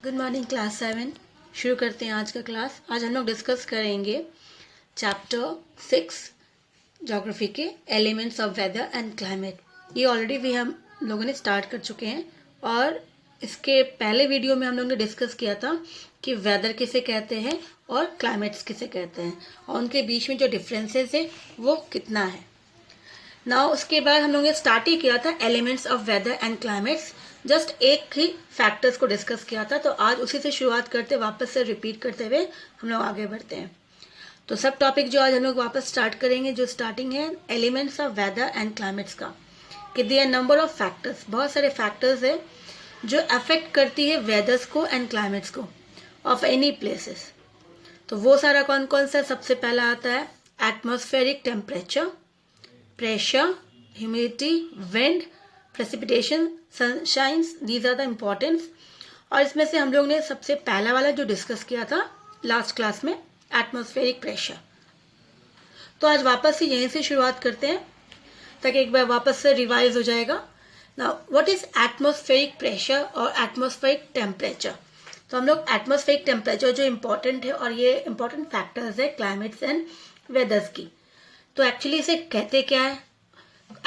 Good morning class 7। शुरू करते हैं आज का क्लास। आज हम लोग डिस्कस करेंगे चैप्टर 6 ज्योग्राफी के elements of weather and climate. ये ऑलरेडी भी हम लोगों ने स्टार्ट कर चुके हैं और इसके पहले वीडियो में हम लोगों ने डिस्कस किया था कि वेदर किसे कहते हैं और क्लाइमेट्स किसे कहते हैं और उनके बीच में जो डिफरेंसेस है वो कितना है। ना उसके बाद हम लोगों ने स्टार्ट ही किया था elements of weather and climates, just एक ही फैक्टर्स को डिस्कस किया था। तो आज उसी से शुरुआत करते वापस से रिपीट करते हुए हम लोग आगे बढ़ते हैं। तो सब टॉपिक जो आज हम लोग वापस स्टार्ट करेंगे, जो स्टार्टिंग है elements of weather and climates का, कि दियर नंबर ऑफ फैक्टर्स, बहुत सारे फैक्टर्स है जो अफेक्ट करती है वेदर्स को एंड क्लाइमेट्स को ऑफ एनी प्लेसेस। तो वो सारा कौन कौन सा? सबसे पहला आता है atmospheric temperature, pressure, humidity, wind, precipitation, sunshines, these are the importance। और इसमें से हम लोग ने सबसे पहला वाला जो डिस्कस किया था लास्ट क्लास में, एटमॉस्फेरिक प्रेशर। तो आज वापस से यहीं से शुरुआत करते हैं ताकि एक बार वापस से रिवाइज हो जाएगा। Now what is atmospheric pressure और एटमॉस्फेरिक टेम्परेचर? तो हम लोग एटमॉस्फेरिक टेम्परेचर जो इम्पोर्टेंट है और ये इम्पोर्टेंट फैक्टर्स है क्लाइमेट्स एंड वेदर्स की। तो एक्चुअली इसे कहते क्या है?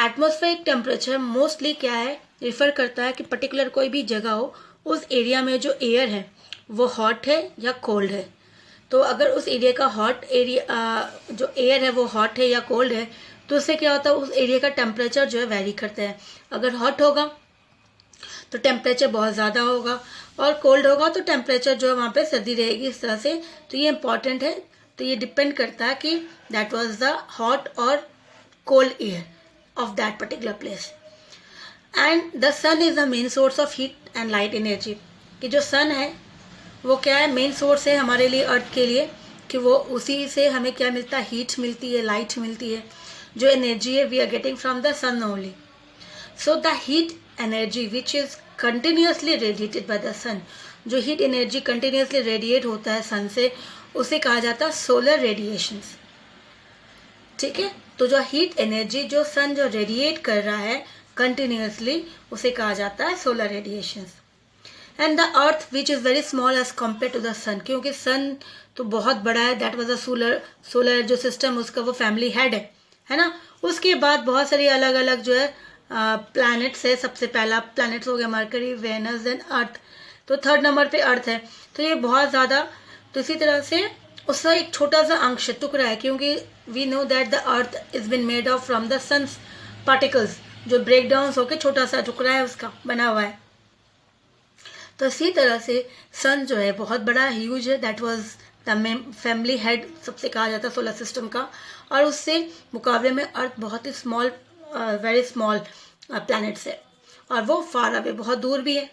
एटमॉस्फेरिक टेम्परेचर मोस्टली क्या है, रिफर करता है कि पर्टिकुलर कोई भी जगह हो, उस एरिया में जो एयर है वो हॉट है या कोल्ड है। तो अगर उस एरिया का हॉट एरिया जो एयर है वो हॉट है या कोल्ड है, तो उससे क्या होता है, उस एरिया का टेम्परेचर जो है वेरी करता है। अगर हॉट होगा तो टेम्परेचर बहुत ज़्यादा होगा और कोल्ड होगा तो टेम्परेचर जो है वहाँ पे सर्दी रहेगी, इस तरह से। तो ये इंपॉर्टेंट है। तो ये डिपेंड करता है कि दैट वाज द हॉट और cold air of that particular place. And the sun is the main source of heat and light energy. कि जो सन है वो क्या है, मेन सोर्स है हमारे लिए, अर्थ के लिए, कि वो उसी से हमें क्या मिलता है, हीट मिलती है, लाइट मिलती है। जो एनर्जी है we are getting from the sun only. So the heat energy which is continuously radiated by the sun, जो हीट एनर्जी कंटिन्यूसली रेडिएट होता है सन से, उसे कहा जाता है सोलर रेडिएशंस। ठीक है, तो जो हीट एनर्जी जो सन जो रेडिएट कर रहा है कंटिन्यूसली, उसे कहा जाता है solar radiations. And the earth which is very small as compare to the sun, क्योंकि सन तो बहुत बड़ा है, दैट वाज अ सोलर जो सिस्टम उसका वो फैमिली हेड है ना। उसके बाद बहुत सारी अलग अलग जो है प्लैनेट्स है। सबसे पहला प्लैनेट्स हो गया मरकरी, वेनस, देन अर्थ। तो थर्ड नंबर पे अर्थ है। तो ये बहुत ज़्यादा, तो इसी तरह से उसका एक छोटा सा अंश टुकड़ा है, क्योंकि we know that the earth is been made of from the sun's particles, जो ब्रेक डाउन होकर छोटा सा टुकड़ा है उसका बना हुआ है। तो इसी तरह से सन जो है बहुत बड़ा, ह्यूज है, that was the family head सबसे कहा जाता है सोलर सिस्टम का। और उससे मुकाबले में अर्थ बहुत ही स्मॉल, वेरी स्मॉल प्लैनेट्स है और वो फार अवे, बहुत दूर भी है।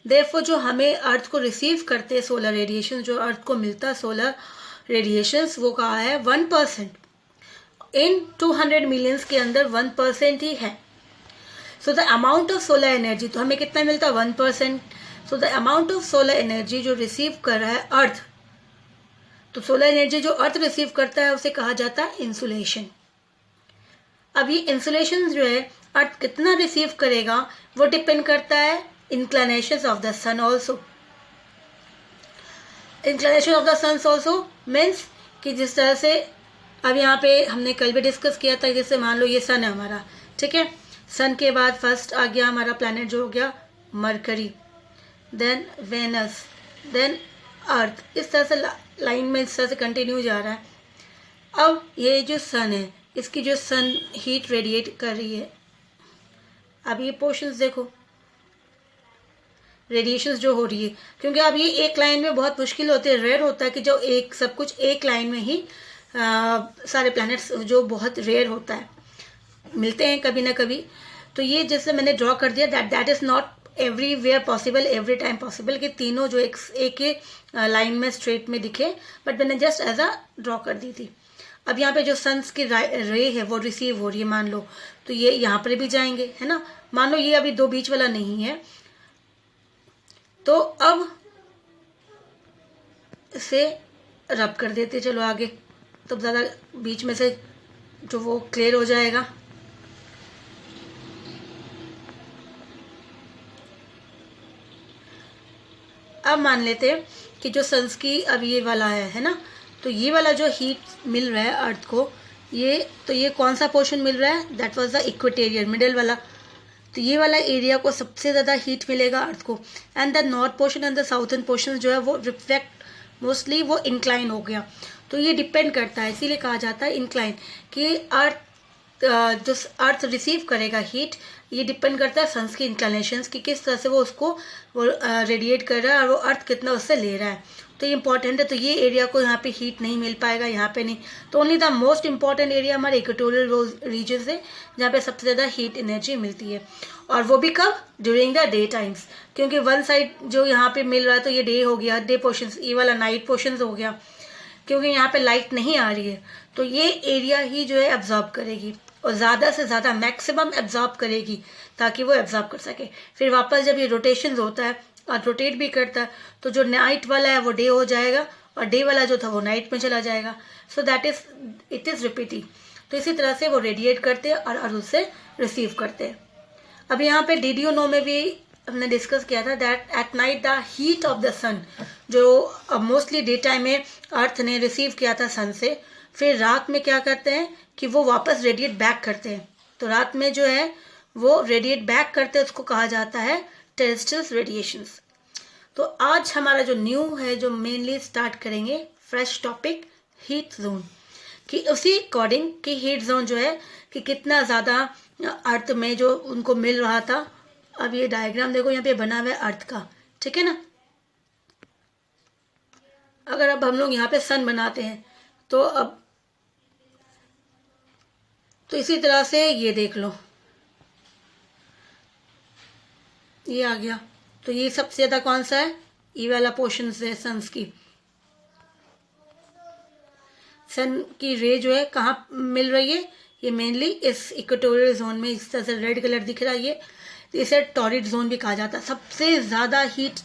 देयरफॉर जो हमें अर्थ को रिसीव करते हैं सोलर रेडिएशन, जो अर्थ को मिलता है सोलर रेडिएशंस, वो कहा है 1%। इन 200 मिलियंस के अंदर 1% ही है। So the amount of solar energy, तो हमें कितना मिलता है? 1%। So the amount of solar energy जो रिसीव कर रहा है अर्थ, तो सोलर एनर्जी जो अर्थ रिसीव करता है उसे कहा जाता है इंसुलेशन। अब ये इंसुलेशन जो है अर्थ कितना रिसीव करेगा वो डिपेंड करता है inclination of the sun also. Inclination of the sun also means कि जिस तरह से अब यहाँ पे हमने कल भी डिस्कस किया था, जैसे मान लो ये सन है हमारा, ठीक है। सन के बाद फर्स्ट आ गया हमारा प्लैनेट जो हो गया मरकरी, देन वेनस, देन अर्थ। इस तरह से लाइन में इस तरह से कंटिन्यू जा रहा है। अब ये जो सन है, इसकी जो सन हीट रेडिएट कर रही है, अब ये पोर्शंस देखो, रेडिएशंस जो हो रही है, क्योंकि अब ये एक लाइन में बहुत मुश्किल होती है, रेयर होता है कि जो एक सब कुछ एक लाइन में ही सारे प्लैनेट्स, जो बहुत रेयर होता है, मिलते हैं कभी ना कभी। तो ये जैसे मैंने ड्रॉ कर दिया, that is not everywhere possible, every time possible कि तीनों जो एक ही लाइन में स्ट्रेट में दिखे, बट मैंने जस्ट एज अ ड्रॉ कर दी थी। अब यहाँ पे जो सन्स की रे है वो रिसीव हो रही है, मान लो, तो ये यहाँ पर भी जाएंगे, है ना। मान लो ये अभी दो बीच वाला नहीं है, तो अब इसे रब कर देते चलो आगे, तो ज़्यादा बीच में से जो वो क्लियर हो जाएगा। अब मान लेते हैं कि जो सन्स की अब ये वाला है ना, तो ये वाला जो हीट मिल रहा है अर्थ को, ये कौन सा पोर्शन मिल रहा है, that was the equatorial middle वाला। तो ये वाला एरिया को सबसे ज़्यादा हीट मिलेगा अर्थ को, and the north portion and the southern portion जो है वो रिफ्लेक्ट मोस्टली वो इंक्लाइन हो गया। तो ये डिपेंड करता है, इसीलिए कहा जाता है इंक्लाइन, कि अर्थ जो अर्थ रिसीव करेगा हीट, ये डिपेंड करता है सन्स की इंक्लिनेशंस कि किस तरह से वो उसको वो रेडिएट कर रहा है और वो अर्थ कितना उससे ले रहा है। तो ये इंपॉर्टेंट है। तो ये एरिया को यहाँ पे हीट नहीं मिल पाएगा, यहाँ पे नहीं। तो only the most important area हमारे इक्वेटोरियल रीजन से, जहाँ पे सबसे ज़्यादा हीट एनर्जी मिलती है। और वो भी कब, ड्यूरिंग द डे टाइम्स, क्योंकि वन साइड जो यहाँ पे मिल रहा है तो ये डे हो गया, डे पोर्शन, ये वाला नाइट पोर्शन हो गया, क्योंकि यहाँ पे लाइट नहीं आ रही है। तो ये एरिया ही जो है एब्जॉर्ब करेगी और ज़्यादा से ज़्यादा मैक्सिमम एब्जॉर्ब करेगी ताकि वो एब्जॉर्ब कर सके। फिर वापस जब ये रोटेशन होता है और रोटेट भी करता है, तो जो नाइट वाला है वो डे हो जाएगा और डे वाला जो था वो नाइट में चला जाएगा। So that is it is repeating. तो इसी तरह से वो रेडिएट करते हैं और उससे रिसीव करते हैं। अब यहाँ पे डिड यू नो में भी हमने डिस्कस किया था that at night the heat of the sun, जो मोस्टली डे टाइम में अर्थ ने रिसीव किया था सन से, फिर रात में क्या करते हैं कि वो वापस रेडिएट बैक करते हैं। तो रात में जो है वो रेडिएट बैक करते हैं, उसको कहा जाता है टेरेस्ट्रियल रेडिएशंस। तो आज हमारा जो न्यू है, जो मेनली स्टार्ट करेंगे फ्रेश टॉपिक, हीट जोन, कि उसी अकॉर्डिंग कि हीट जोन जो है कि कितना ज़्यादा अर्थ में जो उनको मिल रहा था। अब ये डायग्राम देखो, यहाँ पे बना हुआ है अर्थ का, ठीक है ना। अगर अब हम लोग यहाँ पे सन बनाते हैं तो अब तो इसी तरह से ये देख लो, ये आ गया। तो ये सबसे ज़्यादा कौन सा है, ये वाला पोर्शन है सन्स की। सन की रे जो है कहाँ मिल रही है, ये मेनली इस इक्वेटोरियल जोन में, इस तरह से रेड कलर दिख रहा है ये, इसे टॉरिड जोन भी कहा जाता है। सबसे ज़्यादा हीट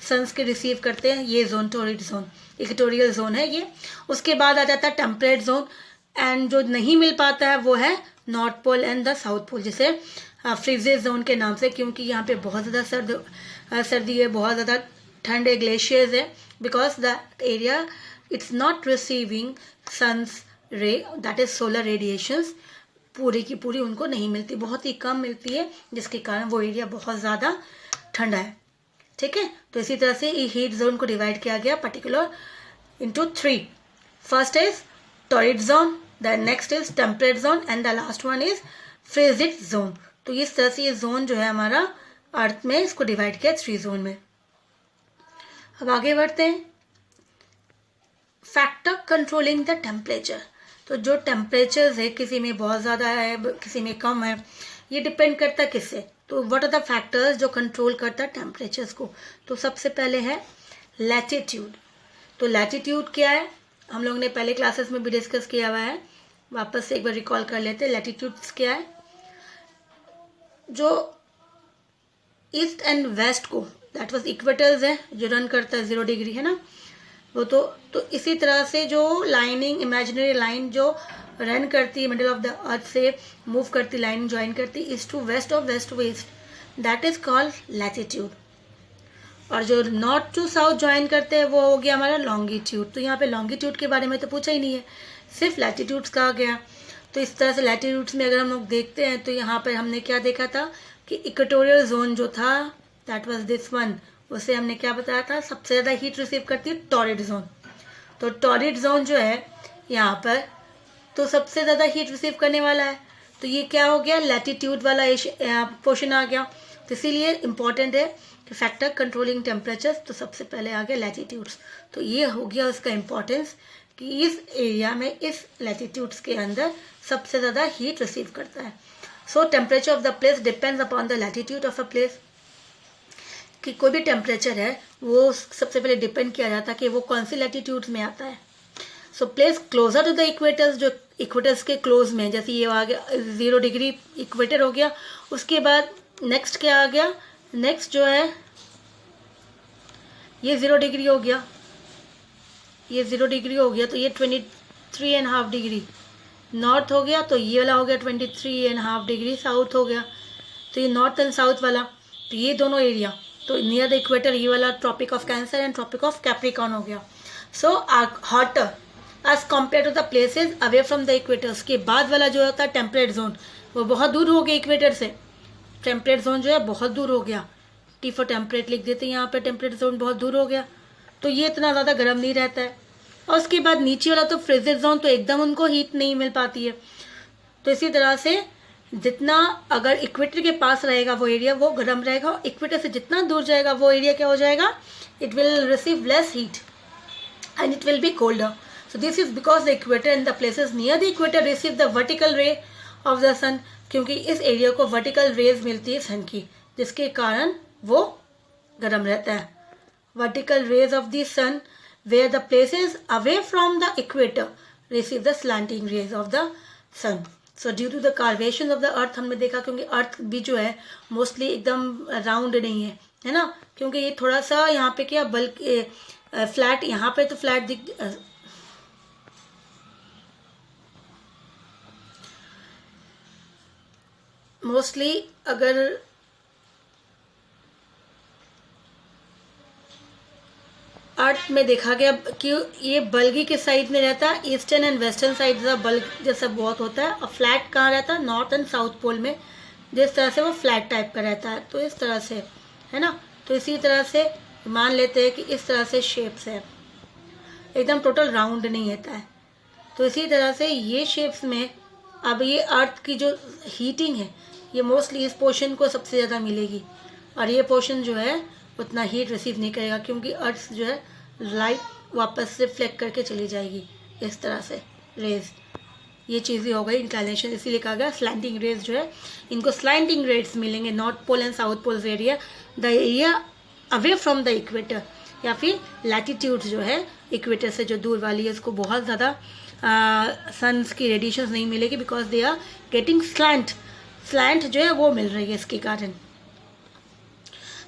सन्स के रिसीव करते हैं ये zone, torrid zone, equatorial zone है ये। उसके बाद आ जाता है टेम्परेट जोन, एंड जो नहीं मिल पाता है वो है north pole and the south pole, जिसे फ्रीजेज जोन के नाम से, क्योंकि यहाँ पे बहुत ज़्यादा सर्दी है, बहुत ज़्यादा ठंड है, ग्लेशियर्स है, because the area it's not receiving sun's ray, that is solar radiations, पूरी की पूरी उनको नहीं मिलती, बहुत ही कम मिलती है, जिसके कारण वो एरिया बहुत ज़्यादा ठंडा है। ठीक है, तो इसी तरह से ये हीट जोन को डिवाइड किया गया particular into 3। First is torrid zone, the next is temperate zone and the last one is frigid zone. तो इस तरह से ये जोन जो है हमारा अर्थ में, इसको डिवाइड किया 3 जोन में। अब आगे बढ़ते हैं, फैक्टर कंट्रोलिंग द टेम्परेचर। तो जो टेम्परेचर है, किसी में बहुत ज़्यादा है, किसी में कम है, ये डिपेंड करता है किससे। तो व्हाट आर द फैक्टर्स जो कंट्रोल करता है टेम्परेचर्स को। तो सबसे पहले है लैटिट्यूड। तो लैटिट्यूड क्या है, हम लोग ने पहले क्लासेस में भी डिस्कस किया हुआ है, वापस से एक बार रिकॉल कर लेते हैं। लैटिट्यूड्स क्या है, जो ईस्ट एंड वेस्ट को, दैट वाज इक्वेटर्स है जो रन करता है 0 डिग्री, है ना वो। तो इसी तरह से जो लाइनिंग, इमेजिनरी लाइन जो रन करती है मिडिल ऑफ द अर्थ से मूव करती, लाइन ज्वाइन करती ईस्ट टू वेस्ट और west to east, that is called latitude. और जो नॉर्थ टू साउथ ज्वाइन करते हैं वो हो गया हमारा लॉन्गिट्यूड। तो यहाँ पे लॉन्गिट्यूड के बारे में तो पूछा ही नहीं है, सिर्फ लैटिट्यूड्स कहा गया। तो इस तरह से लैटिट्यूड्स में अगर हम लोग देखते हैं तो यहाँ पर हमने क्या देखा था कि इक्वेटोरियल जोन जो था, दैट वाज दिस वन, उसे हमने क्या बताया था, सबसे ज़्यादा हीट रिसीव करती है टॉरिड जोन। तो टॉरिड जोन जो है यहाँ पर, तो सबसे ज़्यादा हीट रिसीव करने वाला है। तो ये क्या हो गया, लैटिट्यूड वाला पोर्शन आ गया। तो इसीलिए इम्पॉर्टेंट है कि फैक्टर कंट्रोलिंग टेम्परेचर, तो सबसे पहले आ गया लैटिट्यूड्स। तो ये हो गया उसका इम्पोर्टेंस कि इस एरिया में, इस लैटिट्यूड्स के अंदर सबसे ज़्यादा हीट रिसीव करता है। सो temperature of the place depends upon the latitude of a place. कि कोई भी टेम्परेचर है वो सबसे पहले डिपेंड किया जाता है कि वो कौन सी लैटिट्यूड में आता है। So place closer to the equators, जो इक्वेटर्स के क्लोज में, जैसे ये आ गया 0 डिग्री इक्वेटर हो गया। उसके बाद नेक्स्ट क्या आ गया, नेक्स्ट जो है ये 0 डिग्री हो गया, ये 0 डिग्री हो गया, तो ये 23.5 डिग्री नॉर्थ हो गया। तो ये वाला हो गया 23.5 डिग्री साउथ हो गया। तो ये नॉर्थ एंड साउथ वाला, तो ये दोनों एरिया, तो नियर द इक्वेटर ये वाला tropic of Cancer and tropic of Capricorn हो गया. So hotter as compare to the places away from the equators. के बाद वाला जो होता है टेम्परेट जोन, वो बहुत दूर हो गया इक्वेटर से. टेम्परेट जोन जो है बहुत दूर हो गया. टी फॉर टेम्परेट लिख देते हैं यहाँ पे. टेम्परेट जोन बहुत दूर हो गया, तो ये इतना ज़्यादा गर्म नहीं रहता है. और उसके बाद नीचे वाला तो फ्रिजिड जोन, तो एकदम उनको हीट नहीं मिल पाती है. तो इसी तरह से जितना अगर इक्वेटर के पास रहेगा वो एरिया, वो गर्म रहेगा. और इक्वेटर से जितना दूर जाएगा वो एरिया क्या हो जाएगा, it will receive less heat and it will be colder. So this is because the equator and the places near the equator receive the vertical ray of the sun. क्योंकि इस एरिया को vertical raise मिलती है सन की, जिसके कारण वो गर्म रहता है. Vertical rays of the sun where the places away from the equator receive the slanting rays of the sun. So due to the curvaceous of the earth, हमने देखा क्योंकि अर्थ भी जो है मोस्टली एकदम राउंड नहीं है ना, क्योंकि ये थोड़ा सा यहाँ पे क्या बल्कि फ्लैट, यहाँ पे तो फ्लैट दिख मोस्टली अगर अर्थ में देखा गया कि ये बल्गी के साइड में रहता है. ईस्टर्न एंड वेस्टर्न साइड का बल्ग जैसा बहुत होता है. और फ्लैट कहाँ रहता है, नॉर्थ एंड साउथ पोल में, जिस तरह से वो फ्लैट टाइप का रहता है. तो इस तरह से है ना. तो इसी तरह से मान लेते हैं कि इस तरह से शेप्स है, एकदम टोटल राउंड नहीं रहता है. तो इसी तरह से ये शेप्स में अब ये अर्थ की जो हीटिंग है, ये मोस्टली इस पोर्शन को सबसे ज़्यादा मिलेगी. और ये पोर्शन जो है उतना हीट रिसीव नहीं करेगा, क्योंकि अर्थ जो है लाइट वापस से रिफ्लेक्ट करके चली जाएगी इस तरह से रेज. ये चीज़ें हो गई इंक्लाइनेशन, इसीलिए कहा गया स्लैंटिंग रेज जो है, इनको स्लैंटिंग रेज मिलेंगे north pole and south poles area, the area away from the equator. या फिर लैटिट्यूड जो है इक्वेटर से जो दूर वाली है, उसको बहुत ज़्यादा सन्स की रेडिएशन नहीं मिलेगी, because they are getting slant जो है वो मिल रही है इसके कारण.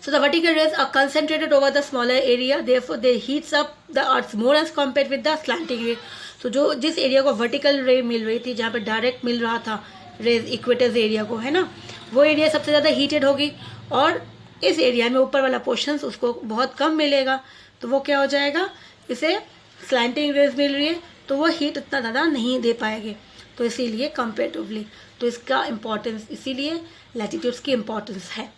So the vertical rays are concentrated over the smaller area, therefore they heats up the earth more as compared with the slanting ray. So जो जिस एरिया को वर्टिकल रे मिल रही थी, जहाँ पे डायरेक्ट मिल रहा था रेज इक्वेटर्स एरिया को, है ना, वो एरिया सबसे ज़्यादा हीटेड होगी. और इस एरिया में ऊपर वाला पोर्शन उसको बहुत कम मिलेगा, तो वो क्या हो जाएगा, इसे स्लैंटिंग रेज मिल रही है तो वो हीट उतना ज़्यादा नहीं दे पाएंगे. तो इसीलिए कंपेरेटिवली, तो इसका इम्पोर्टेंस, इसीलिए लैटिट्यूड्स की इम्पोर्टेंस है.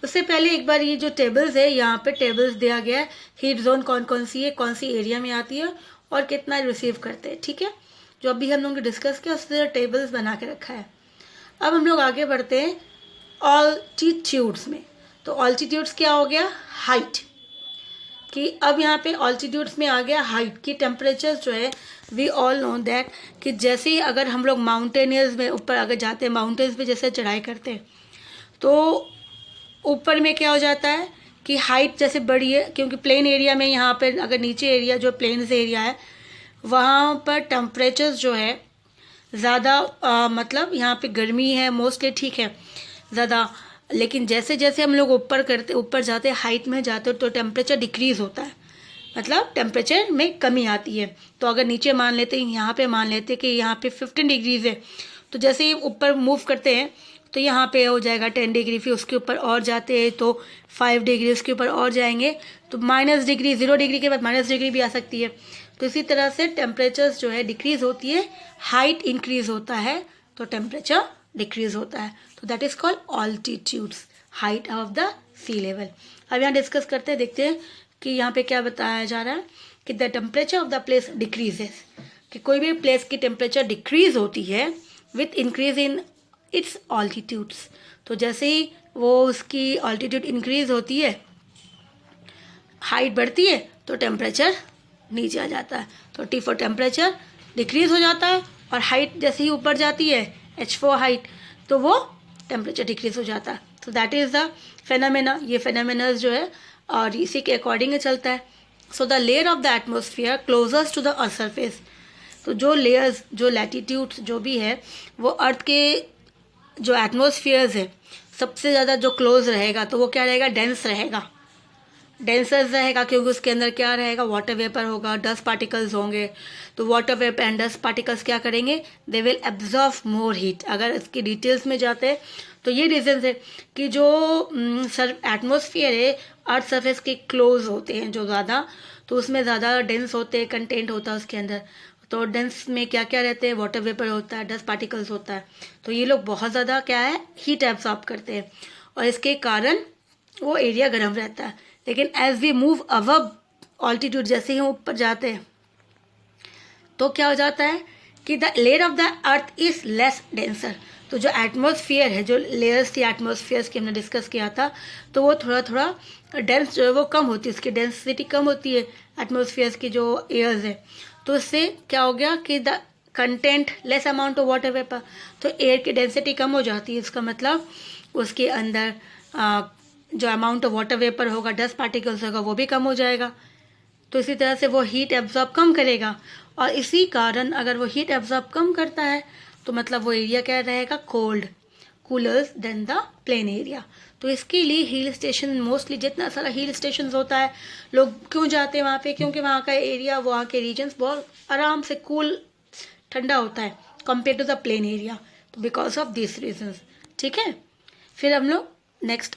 उससे पहले एक बार ये जो टेबल्स है, यहाँ पे टेबल्स दिया गया है, हीट जोन कौन कौन सी है, कौन सी एरिया में आती है और कितना रिसीव करते हैं. ठीक है, जो अभी हम लोग डिस्कस किया उससे टेबल्स बना के रखा है. अब हम लोग आगे बढ़ते हैं ऑल्टीट्यूड्स में. तो ऑल्टीट्यूड्स क्या हो गया, हाइट कि अब यहाँ पे ऑल्टीट्यूड्स में आ गया हाइट की. टेम्परेचर जो है वी ऑल नो दैट कि जैसे ही अगर हम लोग माउंटेनियर्स में ऊपर अगर जाते हैं, माउंटेन्स पे जैसे चढ़ाई करते हैं, तो ऊपर में क्या हो जाता है कि हाइट जैसे बड़ी है, क्योंकि प्लेन एरिया में यहाँ पे अगर नीचे एरिया जो प्लेन्स एरिया है वहाँ पर टेम्परेचर्स जो है ज़्यादा मतलब यहाँ पे गर्मी है मोस्टली, ठीक है ज़्यादा. लेकिन जैसे जैसे हम लोग ऊपर जाते हाइट में जाते हो तो टेम्परेचर डिक्रीज़ होता है, मतलब टेम्परेचर में कमी आती है. तो अगर नीचे मान लेते हैं, यहाँ पे मान लेते कि यहाँ पे 15 डिग्रीज़ है, तो जैसे ही ऊपर मूव करते हैं तो यहाँ पे हो जाएगा 10 डिग्री, फिर उसके ऊपर और जाते हैं तो 5 डिग्री, उसके ऊपर और जाएंगे तो माइनस डिग्री, 0 डिग्री के बाद माइनस डिग्री भी आ सकती है. तो इसी तरह से टेम्परेचर्स जो है डिक्रीज़ होती है, हाइट इंक्रीज़ होता है तो टेम्परेचर डिक्रीज़ होता है. तो that is called altitudes, height of the sea level. अब यहाँ डिस्कस करते हैं, देखते हैं कि यहाँ पे क्या बताया जा रहा है कि the temperature of the place decreases, कि कोई भी प्लेस की टेम्परेचर डिक्रीज़ होती है with increase in its altitudes. तो जैसे ही वो उसकी ऑल्टीट्यूड इंक्रीज होती है, हाइट बढ़ती है, तो टेम्परेचर नीचे आ जाता है. तो टी फॉर टेम्परेचर डिक्रीज हो जाता है, और हाइट जैसे ही ऊपर जाती है H4 हाइट, तो वो टेम्परेचर डिक्रीज हो जाता है. तो दैट इज़ द फेनामेना. ये फेनामेना जो है और इसी के अकॉर्डिंग चलता है. So the layer of the atmosphere closest to the earth surface. तो जो लेयर्स, जो लैटिट्यूड्स जो भी है, वो अर्थ के जो एटमोसफियर्स है सबसे ज़्यादा जो क्लोज रहेगा, तो वो क्या रहेगा, डेंस रहेगा. डेंसर रहेगा क्योंकि उसके अंदर क्या रहेगा, वाटर वेपर होगा, डस्ट पार्टिकल्स होंगे। तो water vapour and dust particles क्या करेंगे, they will absorb more heat. अगर इसकी डिटेल्स में जाते हैं तो ये रीज़न है कि जो एटमोसफियर है अर्थ सरफेस के क्लोज होते हैं जो ज़्यादा, तो उसमें ज़्यादा डेंस होते हैं, कंटेंट होता है उसके अंदर। तो डेंस में क्या क्या रहते हैं, वाटर वेपर होता है, डस्ट पार्टिकल्स होता है। तो ये लोग बहुत ज़्यादा क्या है, हीट एब्जॉर्ब करते हैं और इसके कारण वो एरिया गर्म रहता है। लेकिन as we move above altitude, जैसे ही हम ऊपर जाते हैं तो क्या हो जाता है कि the layer of the earth is less denser. तो जो एटमॉस्फेयर है, जो लेयर्स थी एटमॉस्फेयर की हमने डिस्कस किया था, तो वो थोड़ा थोड़ा डेंस जो है वो कम होती है, उसकी डेंसिटी कम होती है एटमॉस्फेयर की जो एयर्स है। तो इससे क्या हो गया कि the content less amount of water vapour, तो एयर की डेंसिटी कम हो जाती है। इसका मतलब उसके अंदर जो अमाउंट ऑफ वाटर वेपर होगा, डस्ट पार्टिकल्स होगा, वो भी कम हो जाएगा। तो इसी तरह से वो हीट एब्जॉर्ब कम करेगा और इसी कारण अगर वो हीट एब्जॉर्ब कम करता है तो मतलब वो एरिया क्या रहेगा, cold, cooler than the plain area. तो इसके लिए हिल स्टेशन, मोस्टली जितना सारा हिल स्टेशन होता है, लोग क्यों जाते हैं वहाँ पे, क्योंकि वहाँ का एरिया, वहाँ के रीजन्स बहुत आराम से कूल ठंडा होता है compare to the plain area. तो बिकॉज ऑफ दिस रीजन्स, ठीक है। फिर हम लोग नेक्स्ट,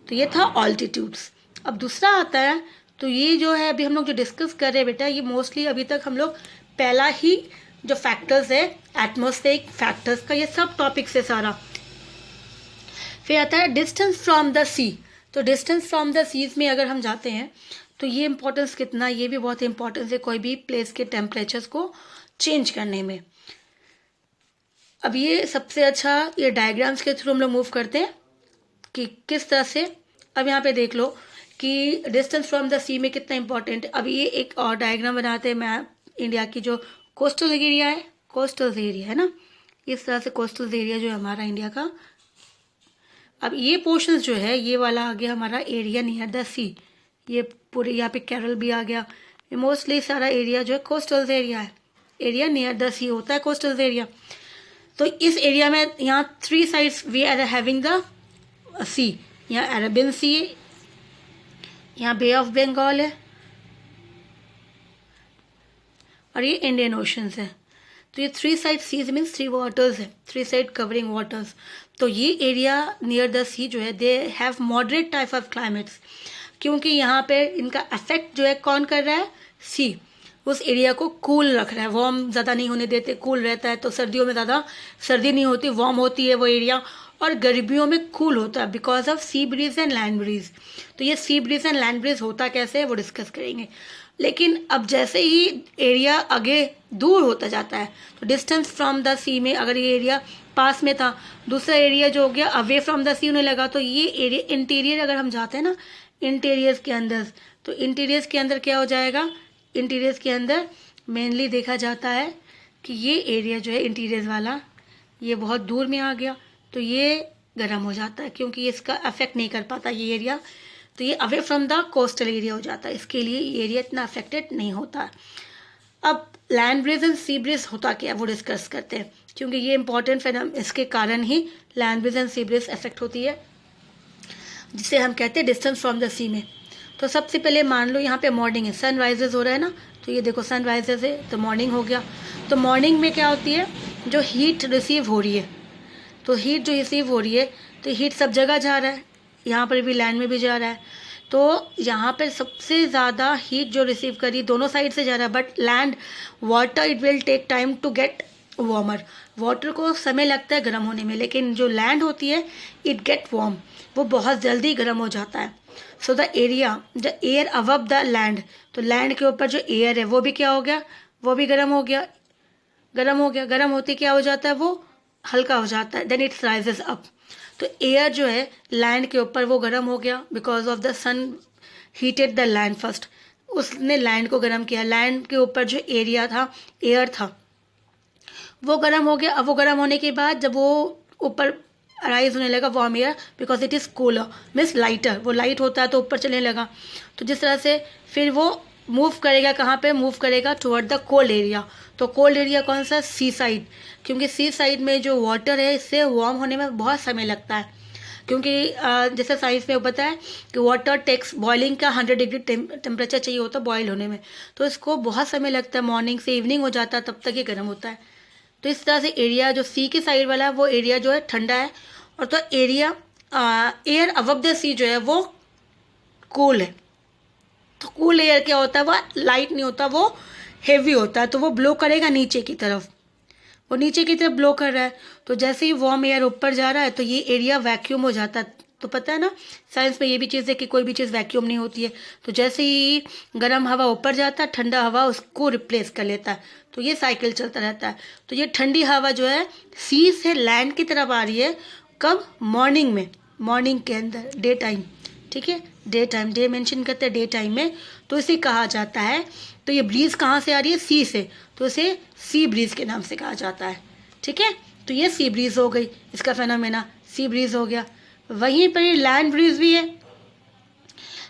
तो ये था ऑल्टीट्यूड्स। अब दूसरा आता है, तो ये जो है अभी हम लोग जो डिस्कस कर रहे हैं बेटा, ये मोस्टली अभी तक हम लोग पहला ही जो फैक्टर्स है एटमॉस्फेरिक फैक्टर्स का, ये सब टॉपिक से सारा। फिर आता है डिस्टेंस फ्रॉम द सी। तो डिस्टेंस फ्रॉम द सीज में अगर हम जाते हैं तो ये इंपॉर्टेंस कितना, ये भी बहुत इंपॉर्टेंस है कोई भी प्लेस के टेम्परेचर्स को चेंज करने में। अब ये सबसे अच्छा ये डायग्राम्स के थ्रू हम लोग मूव करते हैं कि किस तरह से। अब यहाँ पे देख लो कि डिस्टेंस फ्रॉम द सी में कितना इंपॉर्टेंट है। अब ये एक और डायग्राम बनाते हैं मैप इंडिया की, जो कोस्टल एरिया है, कोस्टल एरिया है ना, इस तरह से कोस्टल एरिया जो है हमारा इंडिया का। अब ये पोर्शन जो है, ये वाला आ गया हमारा एरिया नियर द सी, ये पूरे यहाँ पे केरल भी आ गया। मोस्टली सारा एरिया जो है कोस्टल एरिया है, एरिया नियर द सी होता है कोस्टल एरिया। तो इस एरिया में यहाँ 3 sides we are having the sea. यहाँ अरेबियन सी है, यहाँ बे ऑफ बंगाल है और ये इंडियन ओशन है। तो ये 3 साइड सीज मीन्स 3 वाटर्स है, 3 साइड कवरिंग वाटर्स। तो ये एरिया नियर द सी जो है they have moderate type of climates, क्योंकि यहाँ पे इनका अफेक्ट जो है कौन कर रहा है, सी। उस एरिया को कूल रख रहा है, वार्म ज़्यादा नहीं होने देते, कूल रहता है। तो सर्दियों में ज़्यादा सर्दी नहीं होती, वार्म होती है वो एरिया, और गर्मियों में कूल होता है because of sea breeze and land breeze. तो ये sea breeze and land breeze होता कैसे है वो डिस्कस करेंगे। लेकिन अब जैसे ही एरिया आगे दूर होता जाता है, तो डिस्टेंस फ्रॉम द सी में अगर ये एरिया पास में था, दूसरा एरिया जो हो गया अवे फ्रॉम द सी होने लगा। तो ये एरिया इंटीरियर अगर हम जाते हैं ना, इंटीरियर्स के अंदर, तो इंटीरियर्स के अंदर क्या हो जाएगा, इंटीरियर्स के अंदर मेनली देखा जाता है कि ये एरिया जो है इंटीरियर वाला, ये बहुत दूर में आ गया, तो ये गर्म हो जाता है क्योंकि इसका अफेक्ट नहीं कर पाता ये एरिया। तो ये away from the coastal area हो जाता है, इसके लिए ये एरिया इतना अफेक्टेड नहीं होता। अब land breeze and sea breeze होता क्या है वो डिस्कस करते हैं, क्योंकि ये इंपॉर्टेंट फिनोमेना, इसके कारण ही land breeze and sea breeze affect होती है, जिसे हम कहते हैं डिस्टेंस फ्रॉम द सी में। तो सबसे पहले मान लो यहाँ पे मॉर्निंग है, सनराइजेस हो रहा है ना, तो ये देखो सनराइजेस है तो मॉर्निंग हो गया। तो मॉर्निंग में क्या होती है, जो हीट रिसीव हो रही है, तो हीट जो रिसीव हो रही है, तो हीट सब जगह जा रहा है, यहाँ पर भी लैंड में भी जा रहा है। तो यहाँ पर सबसे ज़्यादा हीट जो रिसीव करी दोनों साइड से जा रहा है, but land water it will take time to get warmer. Water को समय लगता है गर्म होने में, लेकिन जो लैंड होती है इट गेट वार्म, वो बहुत जल्दी गर्म हो जाता है। So the area, the air above the land, तो लैंड के ऊपर जो एयर है वो भी क्या हो गया, वो भी गर्म हो गया, गर्म हो गया। गर्म होते क्या हो जाता है, वो हल्का हो जाता है, देन इट्स राइजेस अप। तो एयर जो है लैंड के ऊपर वो गर्म हो गया because of the sun heated the land first, उसने लैंड को गर्म किया। लैंड के ऊपर जो एरिया था, एयर था, वो गर्म हो गया। अब वो गर्म होने के बाद जब वो ऊपर राइज होने लगा warm air, because it is cooler means lighter, वो लाइट होता है तो ऊपर चलने लगा। तो जिस तरह से फिर वो मूव करेगा, कहाँ पे मूव करेगा, टुवर्ड द कोल्ड एरिया। तो कोल्ड एरिया कौन सा, सी साइड, क्योंकि सी साइड में जो वाटर है इससे वार्म होने में बहुत समय लगता है। क्योंकि जैसे साइंस में वो पता है कि वाटर टेक्स बॉइलिंग का 100 डिग्री टेम्परेचर चाहिए होता है बॉयल होने में, तो इसको बहुत समय लगता है, मॉर्निंग से इवनिंग हो जाता है तब तक ये गर्म होता है। तो इस तरह से एरिया जो सी की साइड वाला है वो एरिया जो है ठंडा है, और तो एरिया एयर अबव द सी जो है वो कूल है। तो कूल एयर क्या होता है, वह लाइट नहीं होता, वो हेवी होता है, तो वो ब्लो करेगा नीचे की तरफ, वो नीचे की तरफ ब्लो कर रहा है। तो जैसे ही वार्म एयर ऊपर जा रहा है तो ये एरिया वैक्यूम हो जाता है। तो पता है ना साइंस में ये भी चीज़ है कि कोई भी चीज़ वैक्यूम नहीं होती है। तो जैसे ही गर्म हवा ऊपर जाता है ठंडा हवा उसको रिप्लेस कर लेता है, तो ये साइकिल चलता रहता है। तो ये ठंडी हवा जो है सी से लैंड की तरफ आ रही है, कब, मॉर्निंग में, मॉर्निंग के अंदर, डे टाइम, ठीक है, डे टाइम, डे मेंशन करते हैं डे टाइम में, तो इसे कहा जाता है। तो ये ब्रीज कहाँ से आ रही है, सी से, तो इसे सी ब्रीज के नाम से कहा जाता है, ठीक है। तो ये सी ब्रीज हो गई, इसका फेनोमेना सी ब्रीज हो गया। वहीं पर ये लैंड ब्रीज भी है।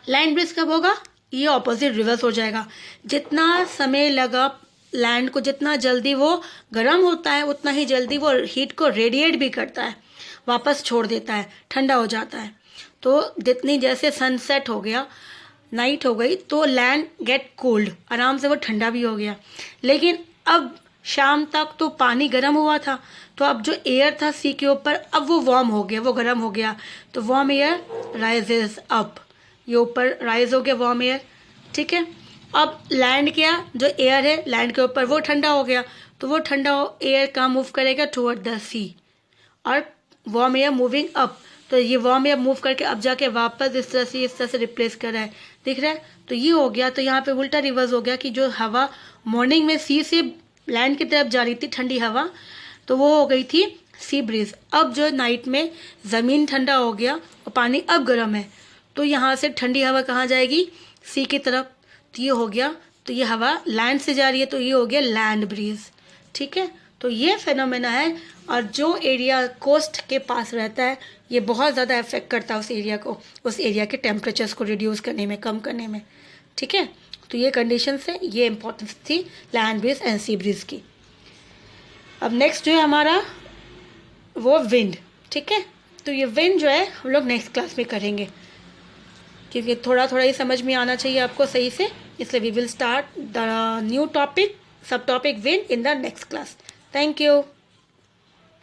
लैंड ब्रीज कब होगा, ये ऑपोजिट रिवर्स हो जाएगा। जितना समय लगा लैंड को, जितना जल्दी वो गर्म होता है उतना ही जल्दी वो हीट को रेडिएट भी करता है, वापस छोड़ देता है, ठंडा हो जाता है। तो जितनी जैसे सनसेट हो गया, नाइट हो गई, तो लैंड गेट कोल्ड, आराम से वो ठंडा भी हो गया। लेकिन अब शाम तक तो पानी गर्म हुआ था, तो अब जो एयर था सी के ऊपर अब वो वार्म हो गया, वो गर्म हो गया, तो वार्म एयर राइजेस अप, ये ऊपर राइज हो गया वार्म एयर, ठीक है। अब लैंड क्या, जो एयर है लैंड के ऊपर वो ठंडा हो गया, तो वो ठंडा एयर कहाँ मूव करेगा, टुवर्ड द सी, और वार्म एयर मूविंग अप। तो ये वार्म एयर मूव करके अब जाके वापस इस तरह से रिप्लेस कर रहा है, दिख रहा है। तो ये हो गया, तो यहाँ पे उल्टा रिवर्स हो गया कि जो हवा मॉर्निंग में सी से लैंड की तरफ जा रही थी ठंडी हवा, तो वो हो गई थी सी ब्रीज। अब जो नाइट में ज़मीन ठंडा हो गया और पानी अब गर्म है, तो यहाँ से ठंडी हवा कहाँ जाएगी, सी की तरफ, तो ये हो गया। तो ये हवा लैंड से जा रही है, तो ये हो गया लैंड ब्रीज, ठीक है। तो ये फेनोमेना है, और जो एरिया कोस्ट के पास रहता है ये बहुत ज़्यादा इफेक्ट करता है उस एरिया को, उस एरिया के टेम्परेचर्स को रिड्यूस करने में, कम करने में, ठीक है। तो ये कंडीशन से ये इंपॉर्टेंस थी land breeze and sea breeze की। अब नेक्स्ट जो है हमारा वो विंड, ठीक है। तो ये विंड जो है हम लोग नेक्स्ट क्लास में करेंगे, क्योंकि थोड़ा थोड़ा ये समझ में आना चाहिए आपको सही से, इसलिए we will start the new topic, sub topic wind in the next class. Thank you.